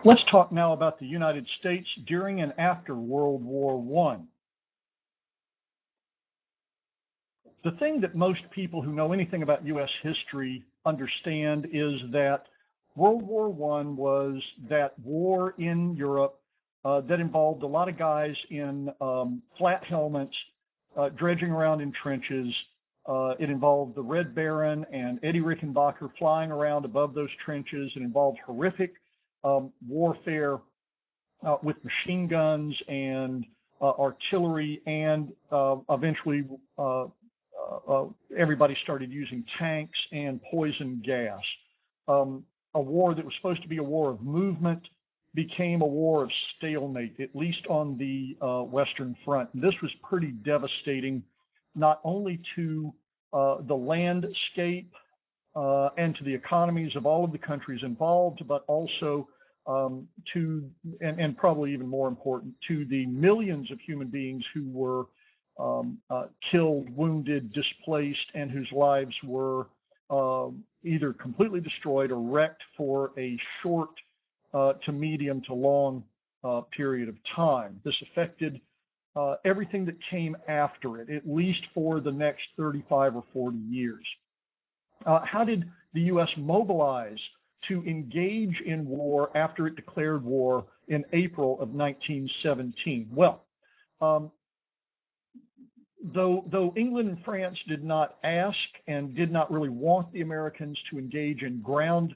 Let's talk now about the United States during and after World War I. The thing that most people who know anything about U.S. history understand is that World War I was that war in Europe that involved a lot of guys in flat helmets dredging around in trenches. It involved the Red Baron and Eddie Rickenbacker flying around above those trenches. It involved horrific warfare with machine guns and artillery, and eventually everybody started using tanks and poison gas. A war that was supposed to be a war of movement became a war of stalemate, at least on the Western Front. And this was pretty devastating, not only to the landscape and to the economies of all of the countries involved, but also to, and probably even more important, to the millions of human beings who were killed, wounded, displaced, and whose lives were either completely destroyed or wrecked for a short to medium to long period of time. This affected everything that came after it, at least for the next 35 or 40 years. How did the U.S. mobilize to engage in war after it declared war in April of 1917? Well, though England and France did not ask and did not really want the Americans to engage in ground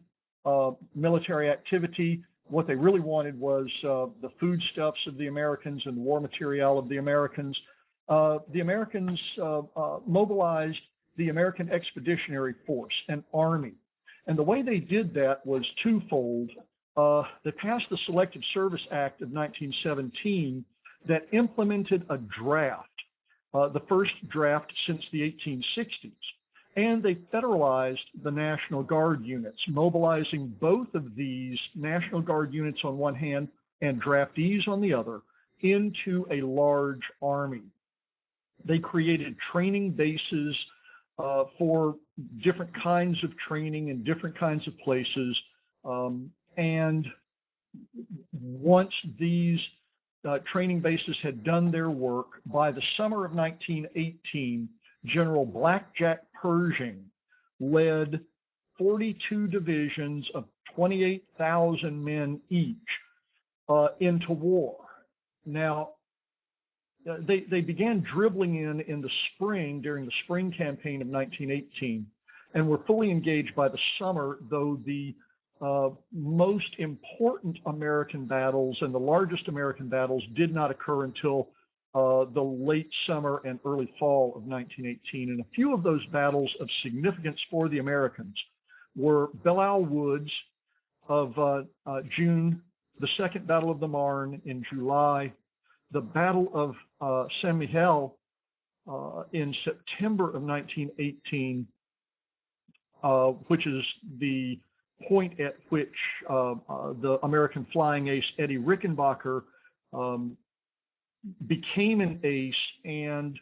military activity, what they really wanted was the foodstuffs of the Americans and the war material of the Americans. The Americans mobilized the American Expeditionary Force, an army. And the way they did that was twofold. They passed the Selective Service Act of 1917 that implemented a draft, the first draft since the 1860s. And they federalized the National Guard units, mobilizing both of these National Guard units on one hand and draftees on the other into a large army. They created training bases for different kinds of training in different kinds of places. And once these training bases had done their work, by the summer of 1918, General Blackjack Pershing led 42 divisions of 28,000 men each into war. Now, they began dribbling in the spring, during the spring campaign of 1918, and were fully engaged by the summer, though the most important American battles and the largest American battles did not occur until the late summer and early fall of 1918. And a few of those battles of significance for the Americans were Belleau Woods of June, the Second Battle of the Marne in July, the Battle of Saint-Mihiel in September of 1918, which is the point at which the American flying ace Eddie Rickenbacker became an ace and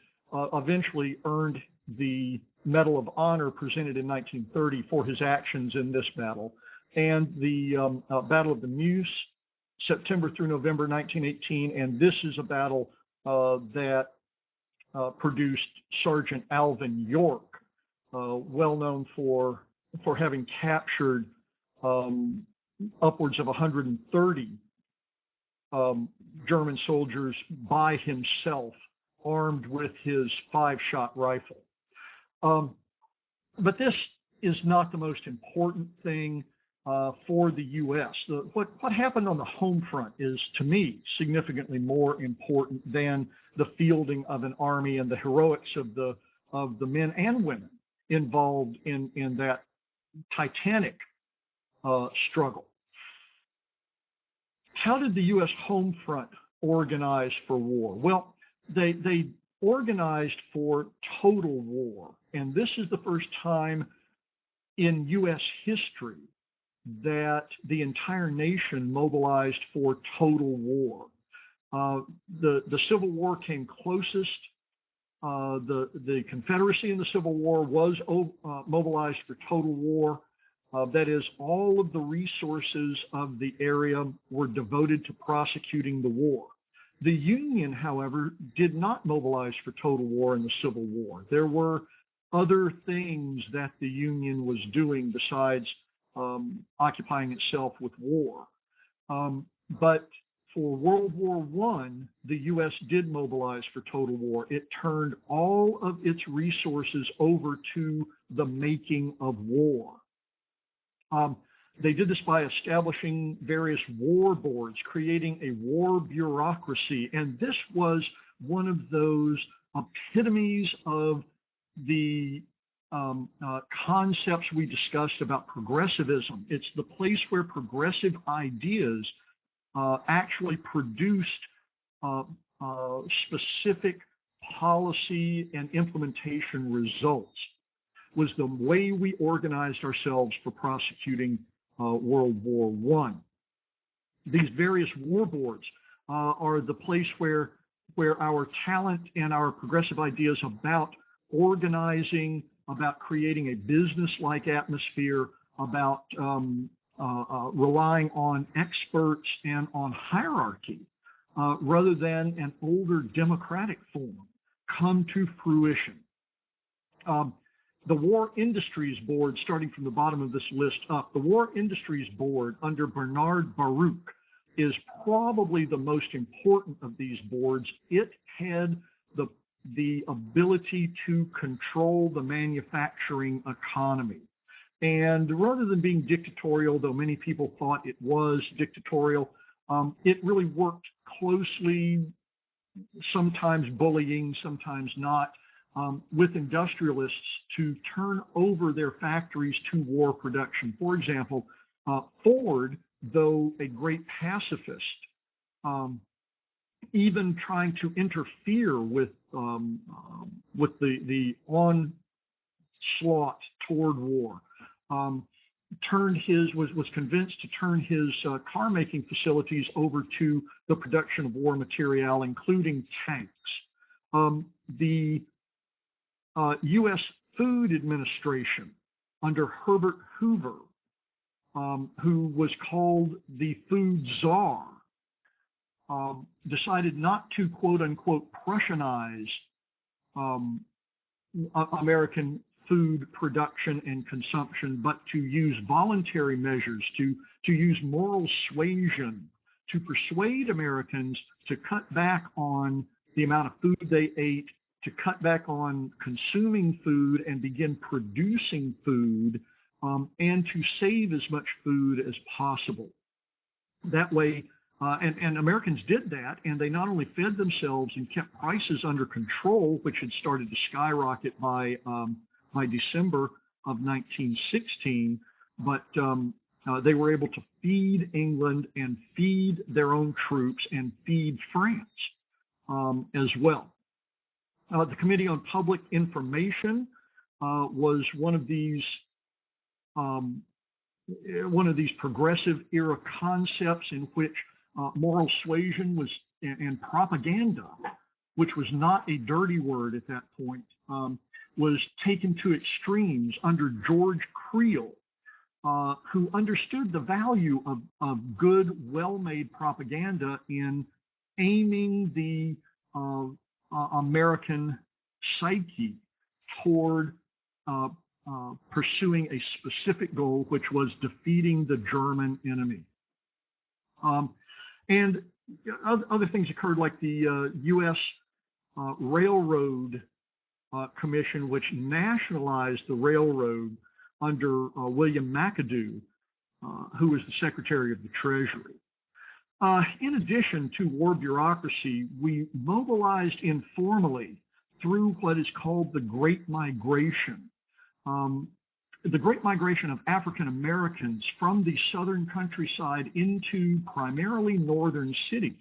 eventually earned the Medal of Honor presented in 1930 for his actions in this battle. And the Battle of the Meuse, September through November 1918, and this is a battle that produced Sergeant Alvin York, well known for having captured upwards of 130 German soldiers by himself, armed with his 5-shot rifle. But this is not the most important thing for the U.S. What happened on the home front is, to me, significantly more important than the fielding of an army and the heroics of the men and women involved in that titanic struggle. How did the U.S. home front organize for war? Well, they organized for total war, and this is the first time in U.S. history that the entire nation mobilized for total war. The Civil War came closest. The Confederacy in the Civil War was mobilized for total war. That is, all of the resources of the area were devoted to prosecuting the war. The Union, however, did not mobilize for total war in the Civil War. There were other things that the Union was doing besides occupying itself with war. But for World War I, the U.S. did mobilize for total war. It turned all of its resources over to the making of war. They did this by establishing various war boards, creating a war bureaucracy, and this was one of those epitomes of the concepts we discussed about progressivism. It's the place where progressive ideas actually produced specific policy and implementation results. Was the way we organized ourselves for prosecuting World War I. These various war boards are the place where our talent and our progressive ideas about organizing, about creating a business-like atmosphere, about relying on experts and on hierarchy rather than an older democratic form come to fruition. The War Industries Board, starting from the bottom of this list up, the War Industries Board under Bernard Baruch is probably the most important of these boards. It had the ability to control the manufacturing economy. And rather than being dictatorial, though many people thought it was dictatorial, it really worked closely, sometimes bullying, sometimes not, with industrialists to turn over their factories to war production. For example, Ford, though a great pacifist, even trying to interfere with the onslaught toward war, was convinced to turn his car making facilities over to the production of war material, including tanks. The U.S. Food Administration under Herbert Hoover, who was called the Food Czar, decided not to quote unquote Prussianize American food production and consumption, but to use voluntary measures, to use moral suasion, to persuade Americans to cut back on the amount of food they ate, to cut back on consuming food and begin producing food, and to save as much food as possible. That way, and Americans did that, and they not only fed themselves and kept prices under control, which had started to skyrocket by December of 1916, but they were able to feed England and feed their own troops and feed France as well. The Committee on Public Information was one of these progressive era concepts in which moral suasion was and propaganda, which was not a dirty word at that point, was taken to extremes under George Creel, who understood the value of good, well-made propaganda in aiming the American psyche toward pursuing a specific goal, which was defeating the German enemy. And other things occurred, like the U.S. Railroad Commission, which nationalized the railroad under William McAdoo, who was the Secretary of the Treasury. In addition to war bureaucracy, we mobilized informally through what is called the Great Migration. The Great Migration of African Americans from the southern countryside into primarily northern cities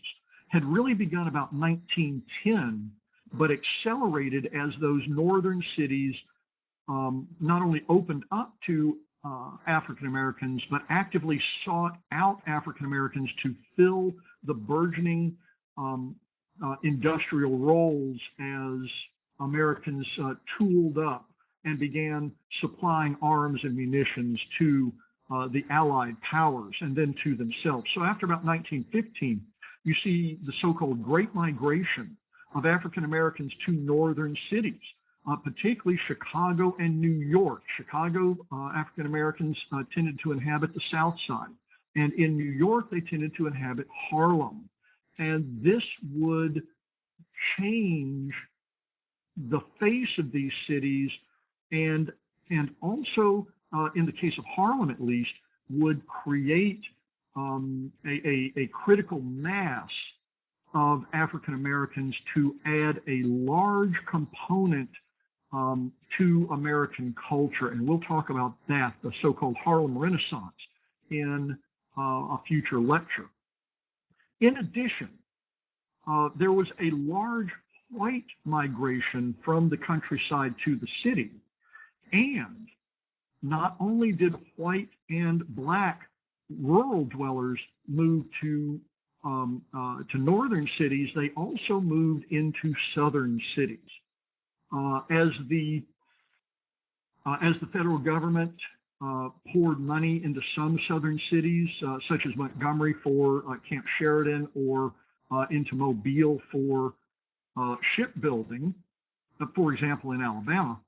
had really begun about 1910, but accelerated as those northern cities not only opened up to African Americans, but actively sought out African Americans to fill the burgeoning industrial roles as Americans tooled up and began supplying arms and munitions to the Allied powers and then to themselves. So after about 1915, you see the so-called Great Migration of African Americans to northern cities, particularly Chicago and New York. Chicago, African Americans tended to inhabit the South Side, and in New York, they tended to inhabit Harlem. And this would change the face of these cities, and also, in the case of Harlem at least, would create a critical mass of African Americans to add a large component to American culture. And we'll talk about that, the so-called Harlem Renaissance, in a future lecture. In addition, there was a large white migration from the countryside to the city. And not only did white and black rural dwellers move to northern cities, they also moved into southern cities. As the federal government poured money into some southern cities, such as Montgomery for Camp Sheridan, or into Mobile for shipbuilding, for example, in Alabama,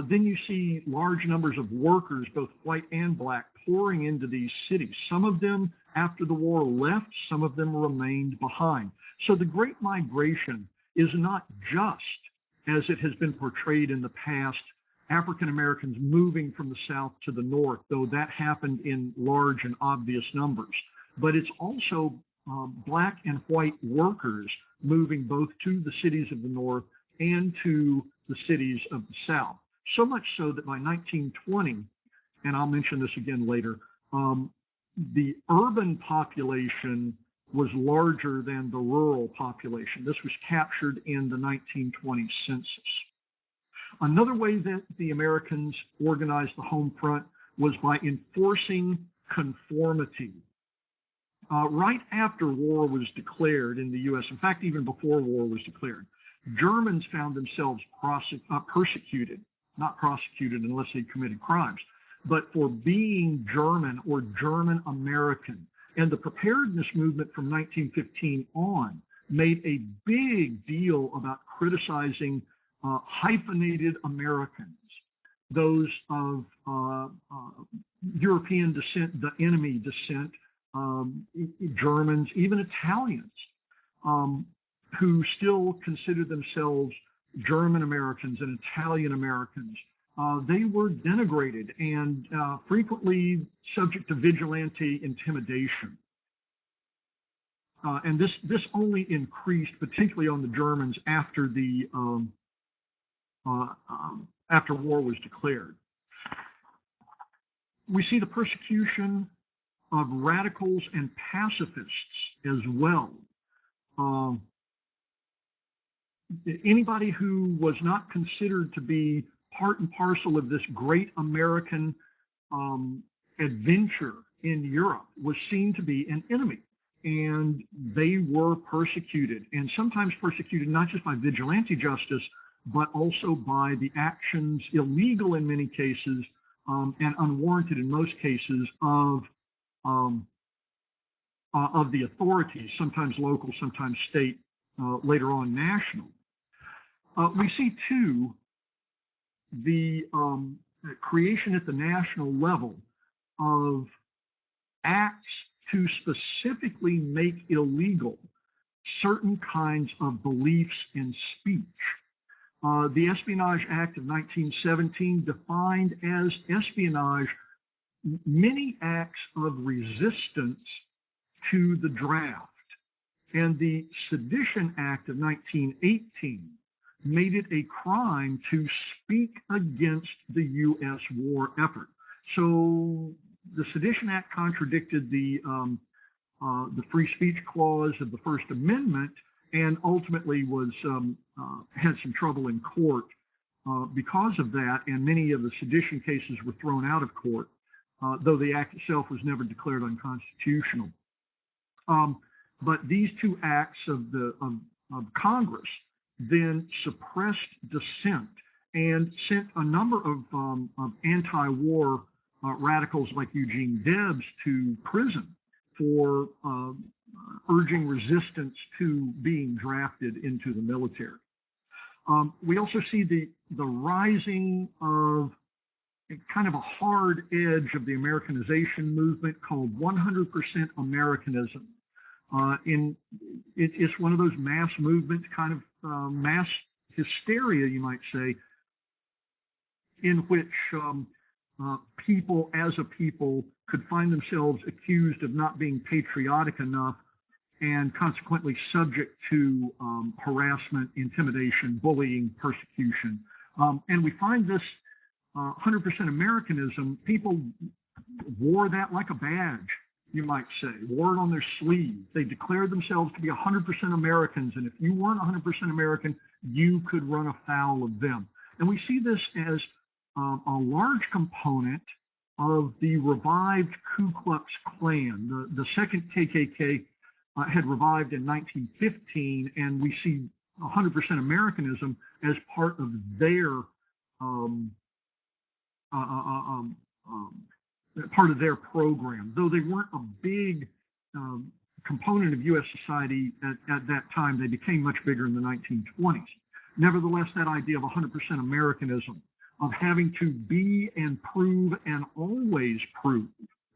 then you see large numbers of workers, both white and black, pouring into these cities. Some of them, after the war, left. Some of them remained behind. So the Great Migration is not just, as it has been portrayed in the past, African Americans moving from the South to the North, though that happened in large and obvious numbers. But it's also black and white workers moving both to the cities of the North and to the cities of the South. So much so that by 1920, and I'll mention this again later, the urban population was larger than the rural population. This was captured in the 1920 census. Another way that the Americans organized the home front was by enforcing conformity. Right after war was declared in the U.S., in fact, even before war was declared, Germans found themselves persecuted, not prosecuted unless they committed crimes, but for being German or German American. And the preparedness movement from 1915 on made a big deal about criticizing hyphenated Americans, those of European descent, the enemy descent, Germans, even Italians, who still considered themselves German Americans and Italian Americans. They were denigrated and frequently subject to vigilante intimidation. And this only increased, particularly on the Germans, after after war was declared. We see the persecution of radicals and pacifists as well. Anybody who was not considered to be part and parcel of this great American adventure in Europe was seen to be an enemy, and they were persecuted, and sometimes persecuted not just by vigilante justice, but also by the actions, illegal in many cases, and unwarranted in most cases, of the authorities, sometimes local, sometimes state, later on national. We see, too, the creation at the national level of acts to specifically make illegal certain kinds of beliefs and speech. The Espionage Act of 1917 defined as espionage many acts of resistance to the draft. And the Sedition Act of 1918 made it a crime to speak against the U.S. war effort. So the Sedition Act contradicted the free speech clause of the First Amendment, and ultimately was had some trouble in court because of that. And many of the sedition cases were thrown out of court, though the act itself was never declared unconstitutional. But these two acts of Congress then suppressed dissent and sent a number of anti-war radicals like Eugene Debs to prison for urging resistance to being drafted into the military. We also see the rising of kind of a hard edge of the Americanization movement called 100% Americanism. It's one of those mass movements, kind of mass hysteria, you might say, in which people as a people could find themselves accused of not being patriotic enough and consequently subject to harassment, intimidation, bullying, persecution. And we find this 100% Americanism, people wore that like a badge, you might say, wore it on their sleeve. They declared themselves to be 100% Americans, and if you weren't 100% American, you could run afoul of them. And we see this as a large component of the revived Ku Klux Klan. The second KKK had revived in 1915, and we see 100% Americanism as part of their program, though they weren't a big component of U.S. society at that time. They became much bigger in the 1920s. Nevertheless, that idea of 100% Americanism, of having to be and prove and always prove,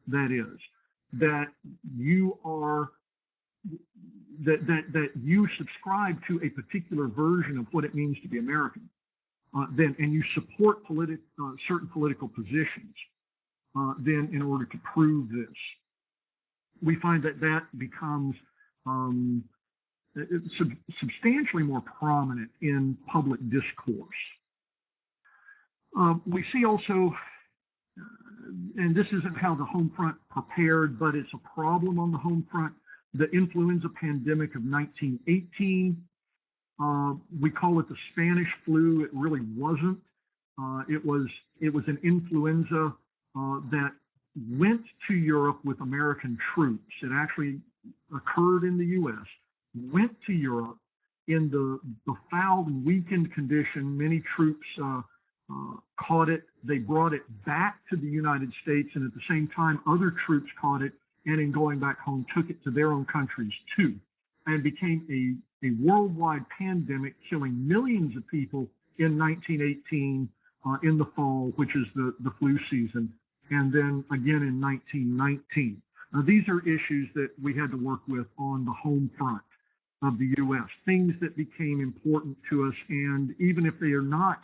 that is, that you are that you subscribe to a particular version of what it means to be American, and you support certain political positions, then in order to prove this, we find that becomes substantially more prominent in public discourse. We see also, and this isn't how the Homefront prepared, but it's a problem on the Homefront, the influenza pandemic of 1918. We call it the Spanish flu. It really wasn't. It was an influenza that went to Europe with American troops. It actually occurred in the U.S., went to Europe in the fouled and weakened condition. Many troops caught it. They brought it back to the United States, and at the same time, other troops caught it, and in going back home, took it to their own countries too, and became a worldwide pandemic, killing millions of people in 1918 in the fall, which is the flu season, and then again in 1919. These are issues that we had to work with on the home front of the U.S., things that became important to us, and even if they are not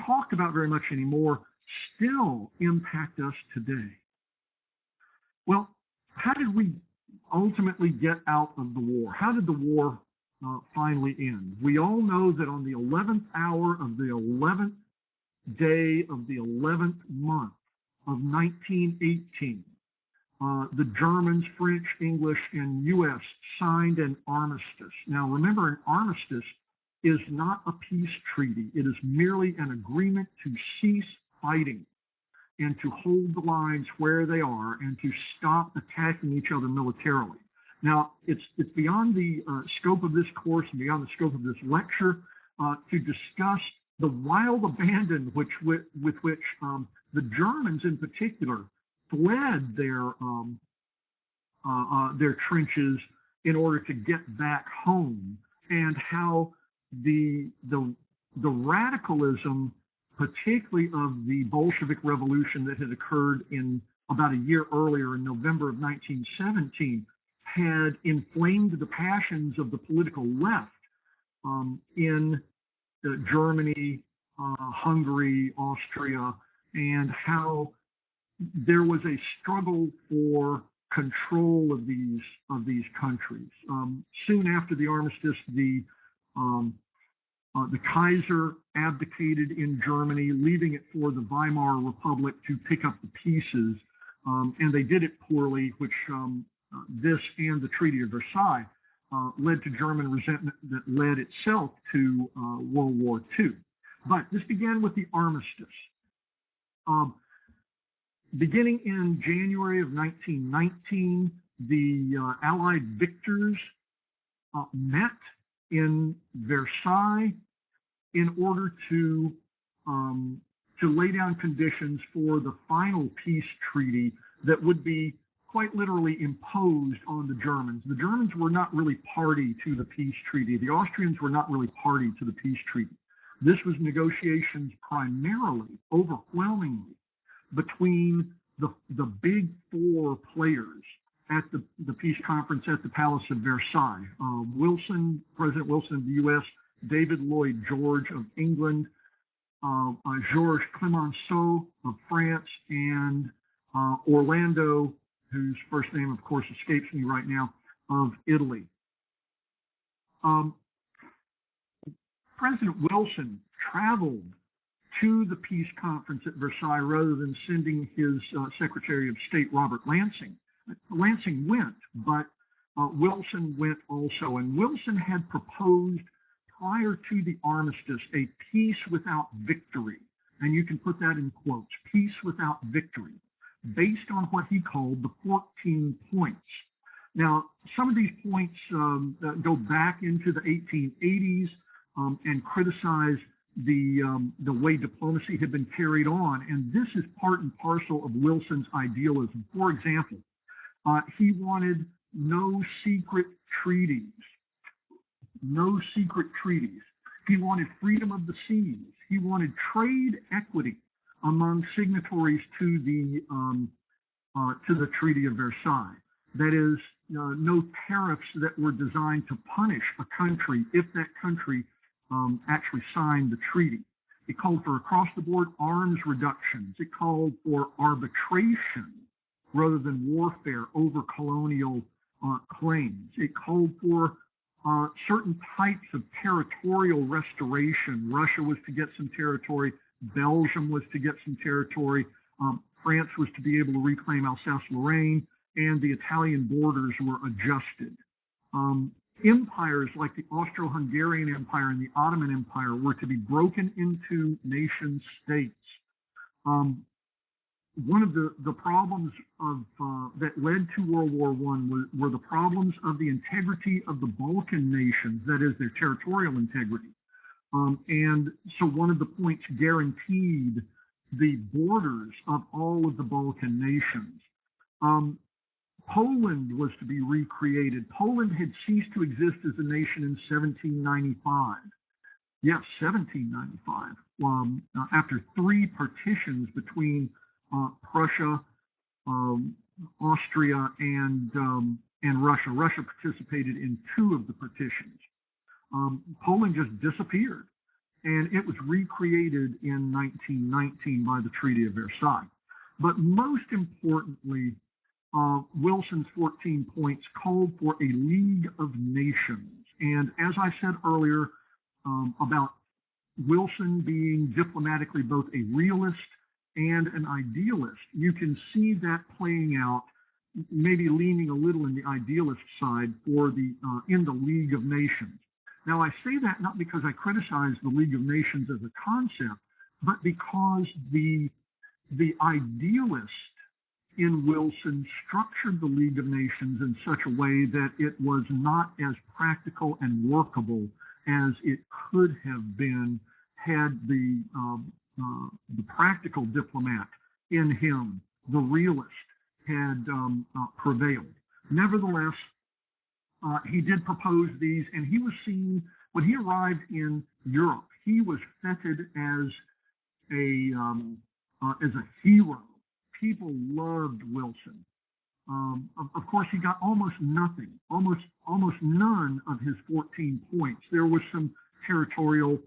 talked about very much anymore, still impact us today. Well, how did we ultimately get out of the war? How did the war finally end? We all know that on the 11th hour of the 11th day of the 11th month of 1918, the Germans, French, English, and U.S. signed an armistice. Now, remember, an armistice is not a peace treaty. It is merely an agreement to cease fighting and to hold the lines where they are and to stop attacking each other militarily. Now, it's beyond the scope of this course and beyond the scope of this lecture to discuss the wild abandon with which the Germans in particular fled their trenches in order to get back home, and how the radicalism, particularly of the Bolshevik Revolution that had occurred in about a year earlier in November of 1917, had inflamed the passions of the political left in Germany, Hungary, Austria, and how there was a struggle for control of these countries. Soon after the armistice, the Kaiser abdicated in Germany, leaving it for the Weimar Republic to pick up the pieces, and they did it poorly, which this and the Treaty of Versailles led to German resentment that led itself to World War II. But this began with the armistice. Beginning in January of 1919, the Allied victors met in Versailles in order to lay down conditions for the final peace treaty that would be quite literally imposed on the Germans. The Germans were not really party to the peace treaty. The Austrians were not really party to the peace treaty. This was negotiations primarily, overwhelmingly, between the big four players at the peace conference at the Palace of Versailles. Wilson, President Wilson of the U.S., David Lloyd George of England, Georges Clemenceau of France, and Orlando, whose first name, of course, escapes me right now, of Italy. President Wilson traveled to the peace conference at Versailles rather than sending his Secretary of State, Robert Lansing. Lansing went, but Wilson went also. And Wilson had proposed prior to the armistice a peace without victory. And you can put that in quotes, peace without victory, based on what he called the 14 points. Now, some of these points go back into the 1880s and criticize the way diplomacy had been carried on. And this is part and parcel of Wilson's idealism. For example, he wanted no secret treaties. No secret treaties. He wanted freedom of the seas. He wanted trade equity among signatories to the Treaty of Versailles. That is, no tariffs that were designed to punish a country if that country actually signed the treaty. It called for across-the-board arms reductions. It called for arbitration rather than warfare over colonial claims. It called for certain types of territorial restoration. Russia was to get some territory. Belgium was to get some territory. France was to be able to reclaim Alsace-Lorraine, and the Italian borders were adjusted. Empires like the Austro-Hungarian Empire and the Ottoman Empire were to be broken into nation states. One of the problems that led to World War I were the problems of the integrity of the Balkan nations, that is, their territorial integrity. And so one of the points guaranteed the borders of all of the Balkan nations. Poland was to be recreated. Poland had ceased to exist as a nation in 1795. Yes, 1795. After three partitions between Prussia, Austria, and Russia. Russia participated in two of the partitions. Poland just disappeared, and it was recreated in 1919 by the Treaty of Versailles. But most importantly, Wilson's 14 points called for a League of Nations. And as I said earlier about Wilson being diplomatically both a realist and an idealist, you can see that playing out, maybe leaning a little in the idealist side for in the League of Nations. Now, I say that not because I criticize the League of Nations as a concept, but because the idealist in Wilson structured the League of Nations in such a way that it was not as practical and workable as it could have been had the practical diplomat in him, the realist, had prevailed. Nevertheless, he did propose these, and he was seen, when he arrived in Europe, he was feted as a hero. People loved Wilson. Of course, he got almost nothing, almost none of his 14 points. There was some territorial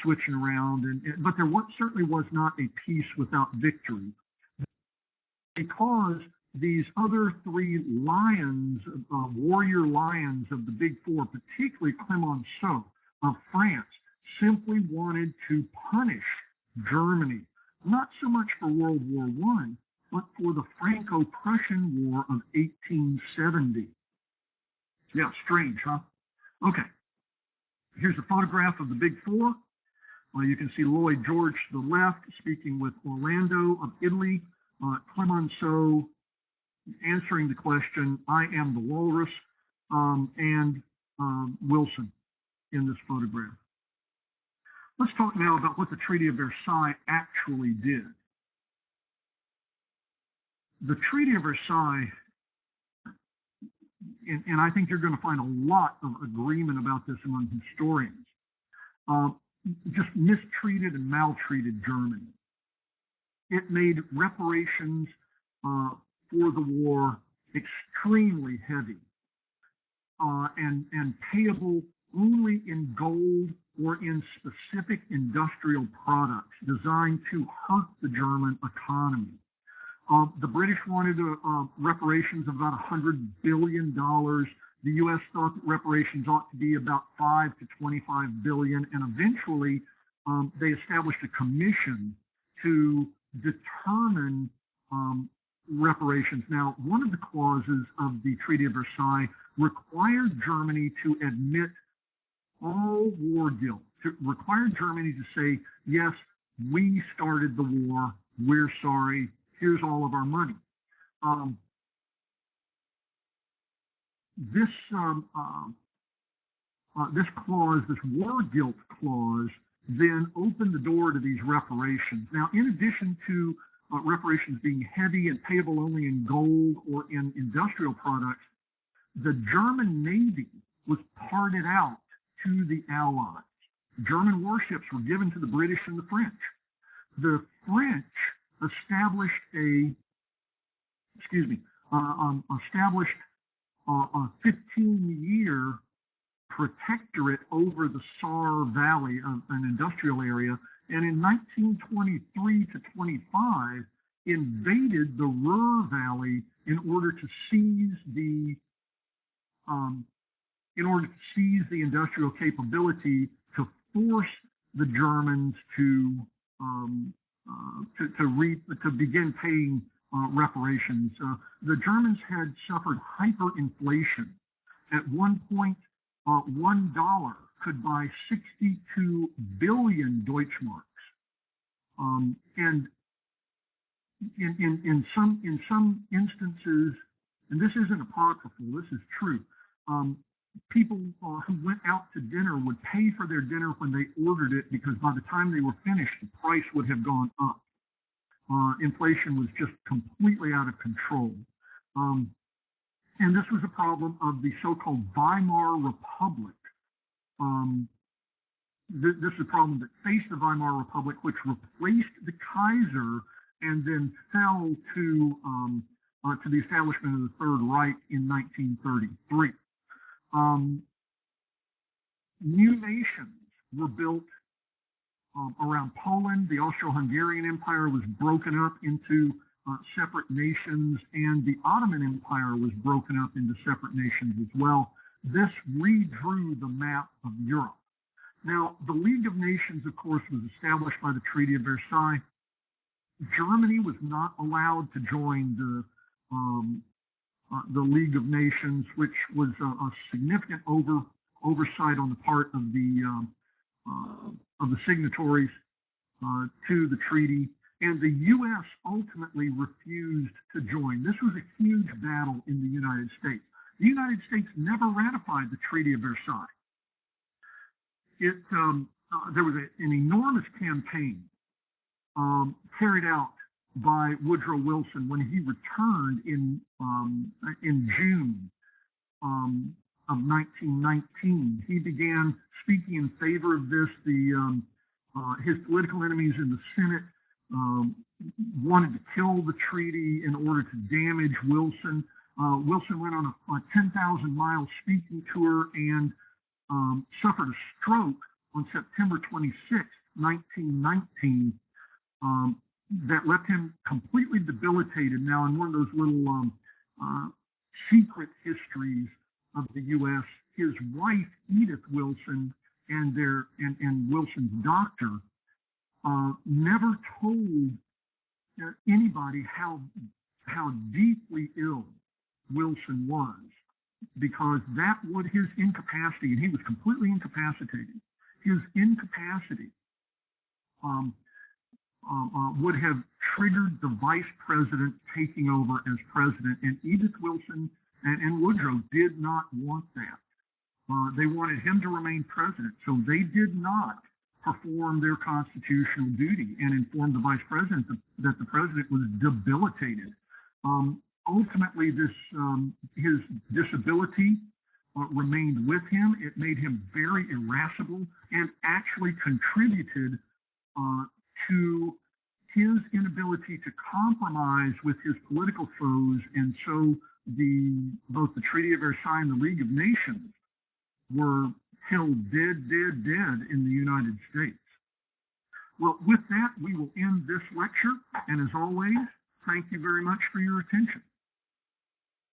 switching around, but there certainly was not a peace without victory. Because these other three lions, warrior lions of the Big Four, particularly Clemenceau of France, simply wanted to punish Germany, not so much for World War I, but for the Franco-Prussian War of 1870. Yeah, strange, huh? Okay. Here's a photograph of the Big Four. You can see Lloyd George to the left speaking with Orlando of Italy, Clemenceau answering the question, I am the walrus, and Wilson in this photograph. Let's talk now about what the Treaty of Versailles actually did. The Treaty of Versailles, and I think you're going to find a lot of agreement about this among historians, just mistreated and maltreated Germany. It made reparations for the war extremely heavy and payable only in gold or in specific industrial products designed to hurt the German economy. The British wanted reparations of about $100 billion. The U.S. thought that reparations ought to be about $5 to $25 billion, and eventually they established a commission to determine reparations. Now, one of the clauses of the Treaty of Versailles required Germany to admit all war guilt, required Germany to say, yes, we started the war, we're sorry, here's all of our money. This clause, this war guilt clause, then opened the door to these reparations. Now, in addition to reparations being heavy and payable only in gold or in industrial products, the German Navy was parted out to the Allies. German warships were given to the British and the French. The French established a 15-year protectorate over the Saar Valley, an industrial area, and in 1923 to 25 invaded the Ruhr Valley in order to seize the industrial capability to force the Germans to begin paying reparations. The Germans had suffered hyperinflation. At one point, $1 could buy 62 billion Deutschmarks. And in some instances, and this isn't apocryphal, this is true, people who went out to dinner would pay for their dinner when they ordered it, because by the time they were finished, the price would have gone up. Inflation was just completely out of control. And this was a problem of the so-called Weimar Republic. This is a problem that faced the Weimar Republic, which replaced the Kaiser and then fell to the establishment of the Third Reich in 1933. New nations were built around Poland. The Austro-Hungarian Empire was broken up into separate nations, and the Ottoman Empire was broken up into separate nations as well. This redrew the map of Europe. Now, the League of Nations, of course, was established by the Treaty of Versailles. Germany was not allowed to join the League of Nations, which was a significant oversight on the part of the signatories to the treaty, and the U.S. ultimately refused to join. This was a huge battle in the United States. The United States never ratified the Treaty of Versailles. There was an enormous campaign carried out by Woodrow Wilson when he returned in June of 1919. He began speaking in favor of this. His political enemies in the Senate wanted to kill the treaty in order to damage Wilson. Wilson went on a 10,000-mile speaking tour and suffered a stroke on September 26, 1919, that left him completely debilitated. Now, in one of those little secret histories of the U.S., his wife, Edith Wilson, and Wilson's doctor never told anybody how deeply ill Wilson was, because that would, his incapacity, and he was completely incapacitated, his incapacity would have triggered the vice president taking over as president, and Edith Wilson and Woodrow did not want that. They wanted him to remain president, so they did not perform their constitutional duty and informed the vice president that the president was debilitated. Ultimately, his disability remained with him. It made him very irascible and actually contributed to his inability to compromise with his political foes. And so both the Treaty of Versailles and the League of Nations were held dead in the United States. Well, with that, we will end this lecture. And as always, thank you very much for your attention.